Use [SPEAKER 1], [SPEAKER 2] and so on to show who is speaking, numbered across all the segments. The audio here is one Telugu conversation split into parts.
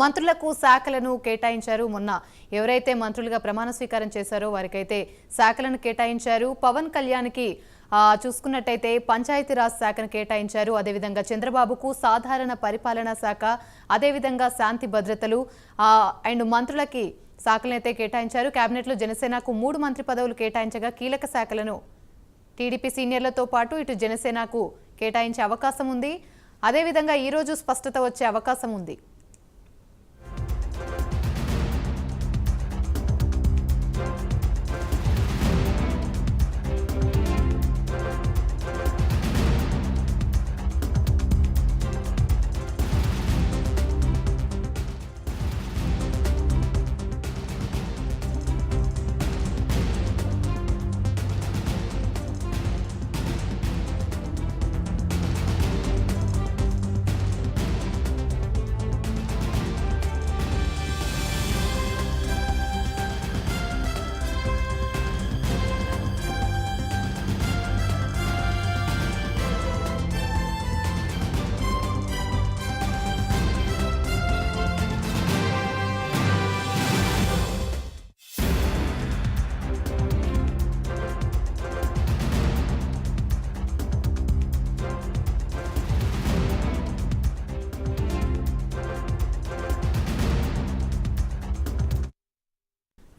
[SPEAKER 1] మంత్రులకు శాఖలను కేటాయించారు. మొన్న ఎవరైతే మంత్రులుగా ప్రమాణ స్వీకారం చేశారో వారికైతే శాఖలను కేటాయించారు. పవన్ కళ్యాణ్కి చూసుకున్నట్టయితే పంచాయతీరాజ్ శాఖను కేటాయించారు. అదేవిధంగా చంద్రబాబుకు సాధారణ పరిపాలనా శాఖ, అదేవిధంగా శాంతి భద్రతలు అండ్ మంత్రులకి శాఖలనైతే కేటాయించారు. కేబినెట్లో జనసేనకు 3 మంత్రి పదవులు కేటాయించగా కీలక శాఖలను టీడీపీ సీనియర్లతో పాటు ఇటు జనసేనకు కేటాయించే అవకాశం ఉంది. అదేవిధంగా ఈరోజు స్పష్టత వచ్చే అవకాశం ఉంది.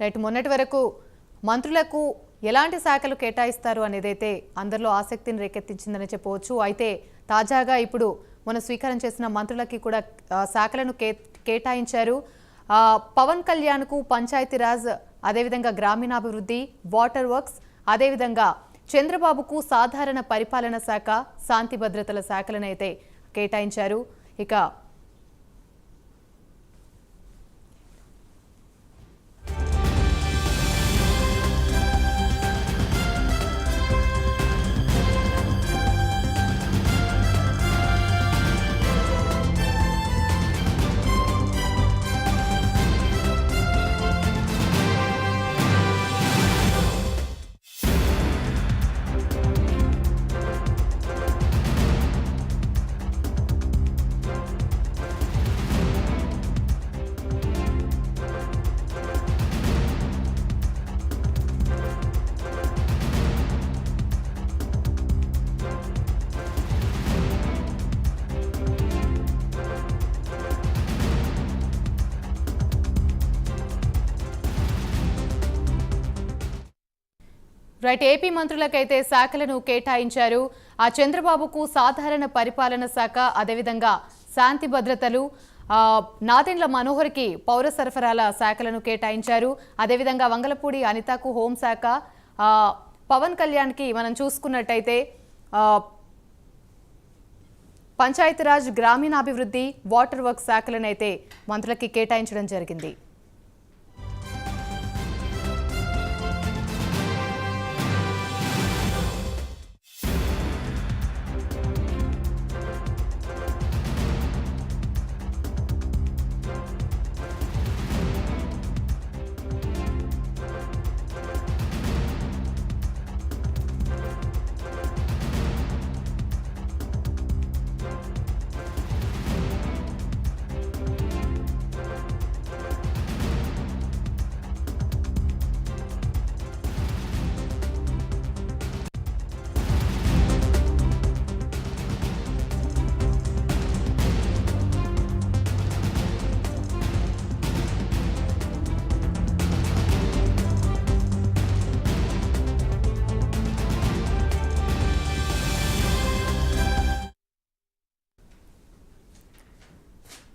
[SPEAKER 1] రైట్, మొన్నటి వరకు మంత్రులకు ఎలాంటి శాఖలు కేటాయిస్తారు అనేదైతే అందరిలో ఆసక్తిని రేకెత్తించిందని చెప్పవచ్చు. అయితే తాజాగా ఇప్పుడు మొన్న స్వీకారం చేసిన మంత్రులకి కూడా శాఖలను కేటాయించారు. పవన్ కళ్యాణ్కు పంచాయతీరాజ్, అదేవిధంగా గ్రామీణాభివృద్ధి, వాటర్ వర్క్స్, అదేవిధంగా చంద్రబాబుకు సాధారణ పరిపాలన శాఖ, శాంతి భద్రతల శాఖలను అయితే కేటాయించారు. ఇక రైట్, ఏపీ మంత్రులకైతే శాఖలను కేటాయించారు. చంద్రబాబుకు సాధారణ పరిపాలన శాఖ, అదేవిధంగా శాంతి భద్రతలు, నాదెండ్ల మనోహర్కి పౌర సరఫరాల శాఖలను కేటాయించారు. అదేవిధంగా వంగలపూడి అనితకు హోంశాఖ, పవన్ కళ్యాణ్కి మనం చూసుకున్నట్టయితే పంచాయతీరాజ్, గ్రామీణాభివృద్ధి, వాటర్ వర్క్స్ శాఖలను అయితే మంత్రులకి కేటాయించడం జరిగింది.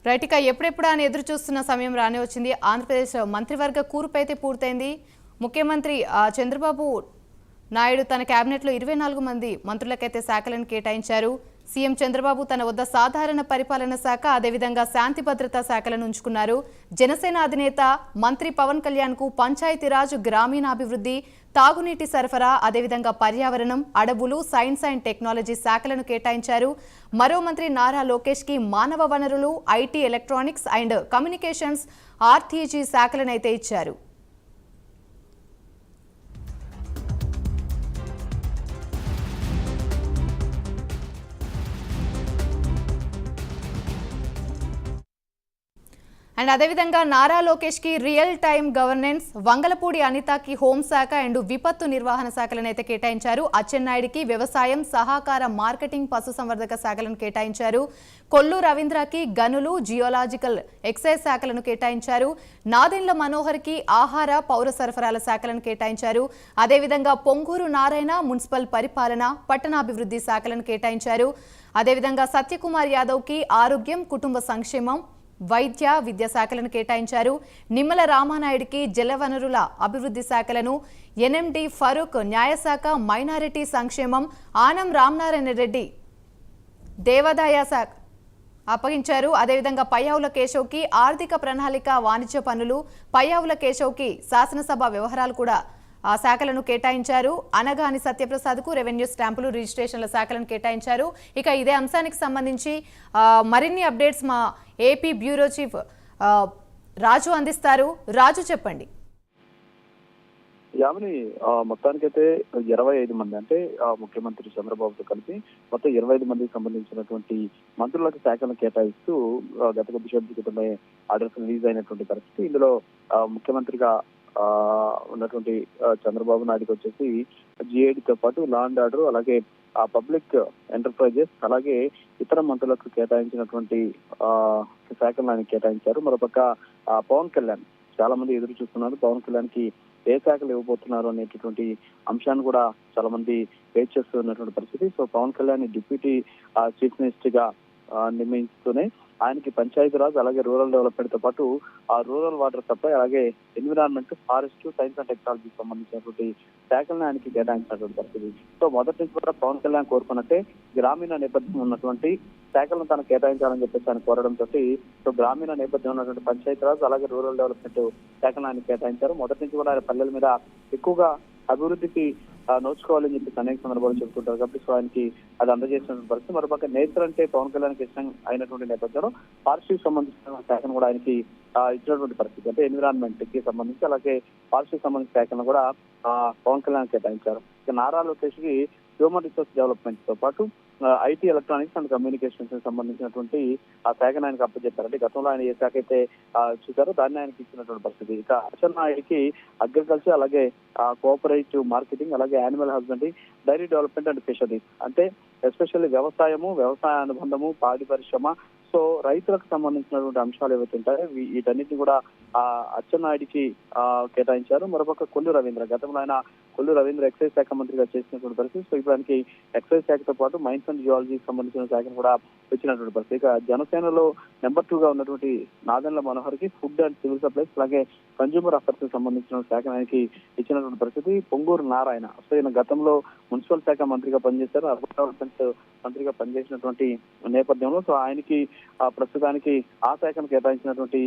[SPEAKER 1] రైట్, ఇక ఎప్పుడెప్పుడు అని ఎదురు చూస్తున్న సమయం రానే వచ్చింది. ఆంధ్రప్రదేశ్ మంత్రివర్గ కూర్పు అయితే పూర్తయింది. ముఖ్యమంత్రి చంద్రబాబు నాయుడు తన కేబినెట్లో 24 మంది మంత్రులకైతే శాఖలను కేటాయించారు. సీఎం చంద్రబాబు తన వద్ద సాధారణ పరిపాలన శాఖ, అదేవిధంగా శాంతి భద్రతా శాఖలను ఉంచుకున్నారు. జనసేన అధినేత మంత్రి పవన్ కళ్యాణ్కు పంచాయతీరాజ్, గ్రామీణాభివృద్ధి, తాగునీటి సరఫరా, అదేవిధంగా పర్యావరణం, అడవులు, సైన్స్ అండ్ టెక్నాలజీ శాఖలను కేటాయించారు. మరో మంత్రి నారా లోకేష్కి మానవ వనరులు, IT, electronics and communications, RTG శాఖలను అయితే ఇచ్చారు. అండ్ అదేవిధంగా నారా లోకేష్ కి రియల్ టైమ్ గవర్నెన్స్, వంగలపూడి అనితకి హోంశాఖ అండ్ విపత్తు నిర్వహణ శాఖలను అయితే కేటాయించారు. అచ్చెన్నాయుడికి వ్యవసాయం, సహకార, మార్కెటింగ్, పశుసంవర్ధక శాఖలను కేటాయించారు. కొల్లు రవీంద్రకి గనులు, జియోలాజికల్, ఎక్సైజ్ శాఖలను కేటాయించారు. నాదెండ్ల మనోహర్కి ఆహార, పౌర సరఫరాల శాఖలను కేటాయించారు. అదేవిధంగా పొంగూరు నారాయణ మున్సిపల్ పరిపాలన, పట్టణాభివృద్ధి శాఖలను కేటాయించారు. అదేవిధంగా సత్యకుమార్ యాదవ్కి ఆరోగ్యం, కుటుంబ సంక్షేమం, వైద్య, విద్యా శాఖలను కేటాయించారు. నిమ్మల రామానాయుడికి జలవనరుల అభివృద్ధి శాఖలను, ఎన్ఎండి ఫరూక్ న్యాయశాఖ, మైనారిటీ సంక్షేమం, ఆనం రామనారాయణ రెడ్డి దేవాదాయ శాఖ అప్పగించారు. అదేవిధంగా పయ్యావుల కేశవ్కి ఆర్థిక ప్రణాళిక, వాణిజ్య పనులు, పయ్యావుల కేశవ్కి శాసనసభ వ్యవహారాలు కూడా ఆ శాఖలను కేటాయించారు. అనగాని సత్యప్రసాద్కు రెవెన్యూ స్టాంపులు, రిజిస్ట్రేషన్ల శాఖలను కేటాయించారు. ఇక ఇదే అంశానికి సంబంధించి మరిన్ని అప్డేట్స్ మా ఏపీ బ్యూరో చీఫ్ రాజు అందిస్తారు. రాజు చెప్పండి.
[SPEAKER 2] యామిని, మొత్తానికైతే 25 మంది అంటే ముఖ్యమంత్రి చంద్రబాబుతో కలిపి మొత్తం 25 మందికి సంబంధించినటువంటి మంత్రులకు శాఖలను కేటాయిస్తూ గత కొద్దిసేపటి క్రితమే ఆర్డర్స్ రిలీజ్ అయినటువంటి పరిస్థితి. ఇందులో ముఖ్యమంత్రిగా ఉన్నటువంటి చంద్రబాబు నాయుడుకి వచ్చేసి జిఐడితో పాటు లా అండ్ ఆర్డర్, అలాగే పబ్లిక్ ఎంటర్ప్రైజెస్, అలాగే ఇతర మంత్రులకు కేటాయించినటువంటి శాఖలను ఆయన కేటాయించారు. మరోపక్క పవన్ కళ్యాణ్, చాలా మంది ఎదురు చూస్తున్నారు పవన్ కళ్యాణ్ కి ఏ శాఖలు ఇవ్వబోతున్నారు అనేటటువంటి అంశాన్ని కూడా చాలా మంది వెయిట్ చేస్తున్నటువంటి పరిస్థితి. So Pawan Kalyan deputy chief minister గా నిర్ణయిస్తూనే ఆయనకి పంచాయతీరాజ్, అలాగే రూరల్ డెవలప్మెంట్ తో పాటు రూరల్ వాటర్ సప్లై, అలాగే ఎన్విరాన్మెంట్, ఫారెస్ట్, సైన్స్ అండ్ టెక్నాలజీకి సంబంధించినటువంటి శాఖలను ఆయనకి కేటాయించినటువంటి పరిస్థితి. సో మొదటి నుంచి కూడా పవన్ కళ్యాణ్ కోరుకున్నట్టే గ్రామీణ నేపథ్యం ఉన్నటువంటి శాఖలను తను కేటాయించాలని చెప్పేసి ఆయన కోరడంతో సో గ్రామీణ నేపథ్యం ఉన్నటువంటి పంచాయతీరాజ్, అలాగే రూరల్ డెవలప్మెంట్ శాఖలను ఆయన కేటాయించారు. మొదటి నుంచి కూడా ఆయన పల్లెల మీద ఎక్కువగా అభివృద్ధికి నోచుకోవాలని చెప్పి అనేక సందర్భాలు చెబుతుంటారు కాబట్టి సో ఆయనకి అది అందజేసినటువంటి పరిస్థితి. మరోపక్క నేచర్ అంటే పవన్ కళ్యాణ్కి ఇష్టం అయినటువంటి నేపథ్యంలో ఫారెస్ట్కి సంబంధించిన శాఖను కూడా ఆయనకి ఇచ్చినటువంటి పరిస్థితి. అంటే ఎన్విరాన్మెంట్ కి సంబంధించి, అలాగే ఫారెస్ట్కి సంబంధించిన శాఖను కూడా పవన్ కళ్యాణ్ కేటాయించారు. ఇక నారా లోకేష్ కి హ్యూమన్ రిసోర్స్ డెవలప్మెంట్ తో పాటు ఐటీ, ఎలక్ట్రానిక్స్ అండ్ కమ్యూనికేషన్స్ సంబంధించినటువంటి ఆ శాఖను ఆయనకు అప్పచెప్పారు. అంటే గతంలో ఆయన ఏ శాఖ అయితే చూసారో దాన్ని ఆయనకి ఇచ్చినటువంటి పరిస్థితి. ఇక అచ్చెన్నాయుడికి అగ్రికల్చర్, అలాగే కోఆపరేటివ్ మార్కెటింగ్, అలాగే animal husbandry, dairy development and fisheries, అంటే ఎస్పెషల్లీ వ్యవసాయము, వ్యవసాయ అనుబంధము, పాడి పరిశ్రమ, సో రైతులకు సంబంధించినటువంటి అంశాలు ఏవైతే ఉంటాయో వీటన్నిటిని కూడా అచ్చెన్నాయుడికి కేటాయించారు. మరోపక్క కొల్లు రవీంద్ర, గతంలో ఆయన కొల్లు రవీంద్ర ఎక్సైజ్ శాఖ మంత్రిగా చేసినటువంటి పరిస్థితి. సో ఇప్పుడు ఆయనకి ఎక్సైజ్ శాఖతో పాటు మైన్స్ అండ్ జియాలజీకి సంబంధించిన శాఖను కూడా ఇచ్చినటువంటి పరిస్థితి. ఇక జనసేనలో నెంబర్ 2 గా ఉన్నటువంటి నాదెండ్ల మనోహర్ కి ఫుడ్ అండ్ సివిల్ సప్లైస్, అలాగే కన్జ్యూమర్ అఫైర్స్ కి సంబంధించిన శాఖ ఆయనకి ఇచ్చినటువంటి పరిస్థితి. పొంగూరు నారాయణ, సో ఈయన గతంలో మున్సిపల్ శాఖ మంత్రిగా పనిచేశారు, అర్బన్ డెవలప్మెంట్ మంత్రిగా పనిచేసినటువంటి నేపథ్యంలో సో ఆయనకి ప్రస్తుతానికి ఆ శాఖను కేటాయించినటువంటి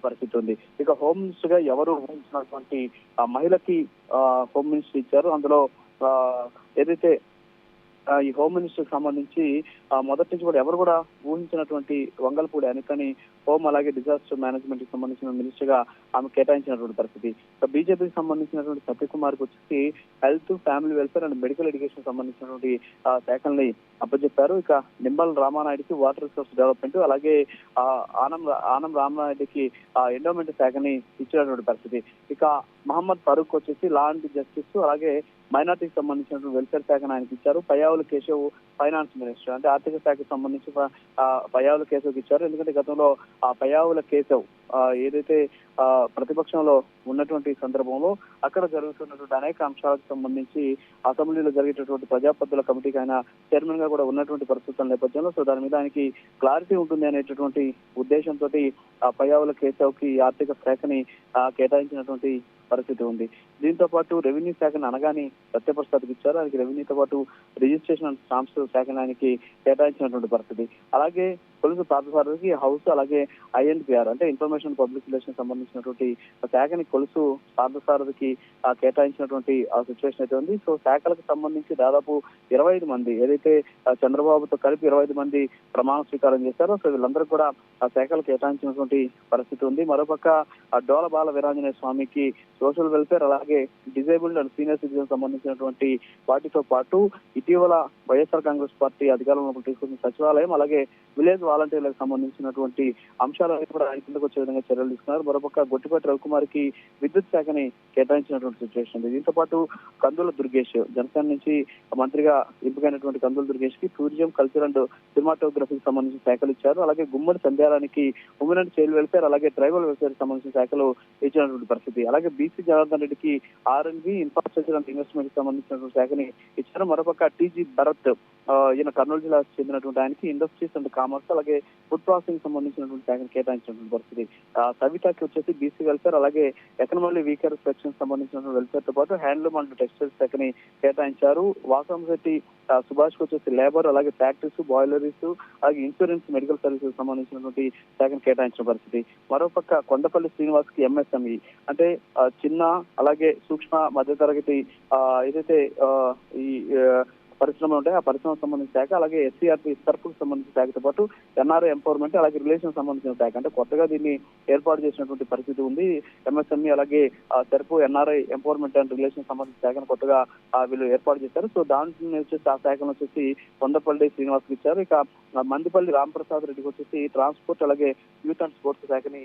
[SPEAKER 2] పరిస్థితి ఉంది. ఇక హోమ్ మినిస్టర్ గా ఎవరు ఊహించినటువంటి మహిళకి హోమ్ మినిస్టర్ ఇచ్చారు. అందులో ఏదైతే ఈ హోమ్ మినిస్టర్ కి సంబంధించి మొదటి నుంచి కూడా ఎవరు కూడా ఊహించినటువంటి వంగలపూడి అనితని హోమ్, అలాగే డిజాస్టర్ మేనేజ్మెంట్ కి సంబంధించిన మినిస్టర్ గా ఆమె కేటాయించినటువంటి పరిస్థితి. బీజేపీకి సంబంధించినటువంటి సత్యకుమార్ కి వచ్చేసి health, family welfare and medical education సంబంధించినటువంటి శాఖల్ని అప్పచెప్పారు. ఇక నిమ్మల రామానాయుడికి వాటర్ రిసోర్స్ డెవలప్మెంట్, అలాగే ఆనం రామనాయుడికి ఎండోమెంట్ శాఖని ఇచ్చినటువంటి పరిస్థితి. ఇక మహమ్మద్ ఫరూక్ వచ్చేసి లా అండ్ జస్టిస్, అలాగే మైనార్టీకి సంబంధించినటువంటి వెల్ఫేర్ శాఖను ఆయనకి ఇచ్చారు. పయ్యావుల కేశవ్ ఫైనాన్స్ మినిస్టర్, అంటే ఆర్థిక శాఖకు సంబంధించి పయ్యావుల కేశవ్కి ఇచ్చారు. ఎందుకంటే గతంలో పయ్యావుల కేశవ్ ఏదైతే ప్రతిపక్షంలో ఉన్నటువంటి సందర్భంలో అక్కడ జరుగుతున్నటువంటి అనేక అంశాలకు సంబంధించి అసెంబ్లీలో జరిగేటటువంటి ప్రజాపద్దుల కమిటీకి ఆయన చైర్మన్ గా కూడా ఉన్నటువంటి పరిస్థితుల నేపథ్యంలో సో దాని మీద ఆయనకి క్లారిటీ ఉంటుంది అనేటటువంటి ఉద్దేశంతో పయ్యావుల కేశవ్ కి ఆర్థిక శాఖని కేటాయించినటువంటి పరిస్థితి ఉంది. దీంతో పాటు రెవెన్యూ శాఖను అనగాని సత్యప్రసాద్కి ఇచ్చారు. ఆయనకి రెవెన్యూతో పాటు రిజిస్ట్రేషన్ అండ్ స్టాంప్స్ శాఖను ఆయనకి కేటాయించినటువంటి పరిస్థితి. అలాగే పోలీసు పార్థసారథికి హౌస్, అలాగే ఐఎన్పిఆర్ అంటే ఇన్ఫర్మేషన్ పబ్లిక్ రిలేషన్ సంబంధించినటువంటి శాఖని కొలుసు పార్థసారథికి కేటాయించినటువంటి సిచ్యువేషన్ అయితే ఉంది. సో శాఖలకు సంబంధించి దాదాపు 25 మంది ఏదైతే చంద్రబాబుతో కలిపి 25 మంది ప్రమాణ స్వీకారం చేశారో సో వీళ్ళందరూ కూడా ఆ శాఖలు కేటాయించినటువంటి పరిస్థితి ఉంది. మరోపక్క డోల బాల వీరాంజనేయ స్వామికి సోషల్ వెల్ఫేర్, అలాగే డిజేబుల్డ్ అండ్ సీనియర్ సిటిజన్ సంబంధించినటువంటి వాటితో పాటు ఇటీవల వైఎస్ఆర్ కాంగ్రెస్ పార్టీ అధికారంలోకి తీసుకొచ్చిన సచివాలయం, అలాగే విలేజ్ వాలంటీర్లకు సంబంధించినటువంటి అంశాలన్నీ కూడా ఆయన కిందకు వచ్చే విధంగా చర్యలు తీసుకున్నారు. మరోపక్క గొట్టిపాటి రవికుమార్కి విద్యుత్ శాఖని కేటాయించినటువంటి సిచ్యువేషన్ ఉంది. దీంతో పాటు కందుల దుర్గేష్ జనసేన నుంచి మంత్రిగా ఎంపికైనటువంటి కందుల దుర్గేష్ కి టూరిజం, కల్చర్ అండ్ సినిమాటోగ్రఫీకి సంబంధించిన శాఖలు ఇచ్చారు. అలాగే గుమ్మడి సంధ్యారానికి ఉమెన్ అండ్ చైల్డ్ వెల్ఫేర్, అలాగే ట్రైబల్ వెల్ఫేర్ సంబంధించిన శాఖలు ఇచ్చినటువంటి పరిస్థితి. అలాగే బీసీ జనార్దన్ రెడ్డికి R&B, ఇన్ఫ్రాస్ట్రక్చర్ అండ్ ఇన్వెస్ట్మెంట్ కి సంబంధించినటువంటి శాఖని ఇచ్చారు. మరోపక్క టీజీ భరత్ ఈయన కర్నూలు జిల్లాకు చెందినటువంటి ఆయనకి ఇండస్ట్రీస్ అండ్ కామర్స్, అలాగే ఫుడ్ ప్రాసెసింగ్ సంబంధించినటువంటి శాఖను కేటాయించినటువంటి పరిస్థితి. సవితాకి వచ్చేసి బీసీ వెల్ఫేర్, అలాగే ఎకనామికల్లీ వీకర్ సెక్షన్ సంబంధించినటువంటి వెల్ఫేర్ తో పాటు హ్యాండ్లూమ్ అండ్ టెక్స్టైల్స్ శాఖని కేటాయించారు. వాసంశెట్టి సుభాష్ కు వచ్చేసి లేబర్, అలాగే ఫ్యాక్టరీస్, బాయిలరీస్, అలాగే ఇన్సూరెన్స్, మెడికల్ సర్వీసెస్ సంబంధించినటువంటి శాఖను కేటాయించిన పరిస్థితి. మరోపక్క కొండపల్లి శ్రీనివాస్ కి MSME అంటే చిన్న, అలాగే సూక్ష్మ మధ్యతరగతి ఏదైతే ఈ పరిశ్రమలు ఉంటాయి ఆ పరిశ్రమకు సంబంధించిన శాఖ, అలాగే SCRP సర్పుకు సంబంధించిన శాఖతో పాటు NRI ఎంపవర్మెంట్, అలాగే రిలేషన్ సంబంధించిన శాఖ అంటే కొత్తగా దీన్ని ఏర్పాటు చేసినటువంటి పరిస్థితి ఉంది. MSME అలాగే సర్పు, NRI ఎంపవర్మెంట్ అండ్ రిలేషన్ సంబంధించిన శాఖను కొత్తగా వీళ్ళు ఏర్పాటు చేశారు. సో దాంట్లో వచ్చేసి ఆ శాఖను వచ్చేసి కొండపల్లి శ్రీనివాస్కి ఇచ్చారు. ఇక మందిపల్లి రాంప్రసాద్ రెడ్డికి వచ్చేసి ట్రాన్స్పోర్ట్, అలాగే యూత్ అండ్ స్పోర్ట్స్ శాఖని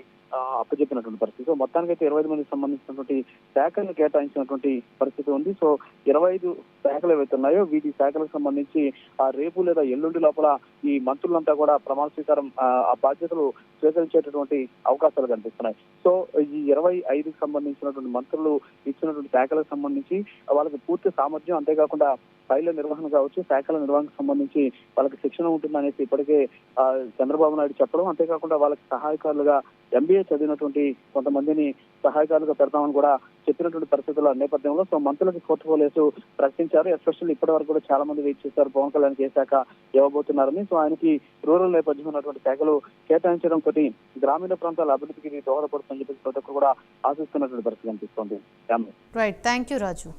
[SPEAKER 2] అప్పచెప్పినటువంటి పరిస్థితి. సో మొత్తానికైతే 25 మందికి సంబంధించినటువంటి శాఖలను కేటాయించినటువంటి పరిస్థితి ఉంది. సో 25 శాఖలు ఏవైతే ఉన్నాయో వీటి శాఖలకు సంబంధించి రేపు లేదా ఎల్లుండి లోపల ఈ మంత్రులంతా కూడా ప్రమాణ స్వీకారం ఆ బాధ్యతలు స్వీకరించేటటువంటి అవకాశాలు కనిపిస్తున్నాయి. సో ఈ 25కి సంబంధించినటువంటి మంత్రులు ఇచ్చినటువంటి శాఖలకు సంబంధించి వాళ్ళకి పూర్తి సామర్థ్యం, అంతేకాకుండా ఫైళ్ల నిర్వహణ కావచ్చు, శాఖల నిర్వహణకు సంబంధించి వాళ్ళకి శిక్షణ ఉంటుందనేసి ఇప్పటికే చంద్రబాబు నాయుడు చెప్పడం, అంతేకాకుండా వాళ్ళకి సహాయకారులుగా MBA చదివినటువంటి కొంతమందిని సహాయకారులుగా పెడతామని కూడా చెప్పినటువంటి పరిస్థితుల నేపథ్యంలో సో మంత్రులకు పోర్ట్ఫోలియోస్ ప్రకటించారు. ఎస్పెషల్లీ ఇప్పటి వరకు కూడా చాలా మంది వెయిట్ చేశారు పవన్ కళ్యాణ్ ఏ శాఖ ఇవ్వబోతున్నారని. సో ఆయనకి రూరల్ నేపథ్యం ఉన్నటువంటి శాఖలు కేటాయించడం తోటి గ్రామీణ ప్రాంతాల అభివృద్ధికి దోహదపడుతుందని చెప్పి ప్రతి ఒక్కరు కూడా ఆశిస్తున్నటువంటి పరిస్థితి కనిపిస్తోంది.
[SPEAKER 1] Right, thank you Raju.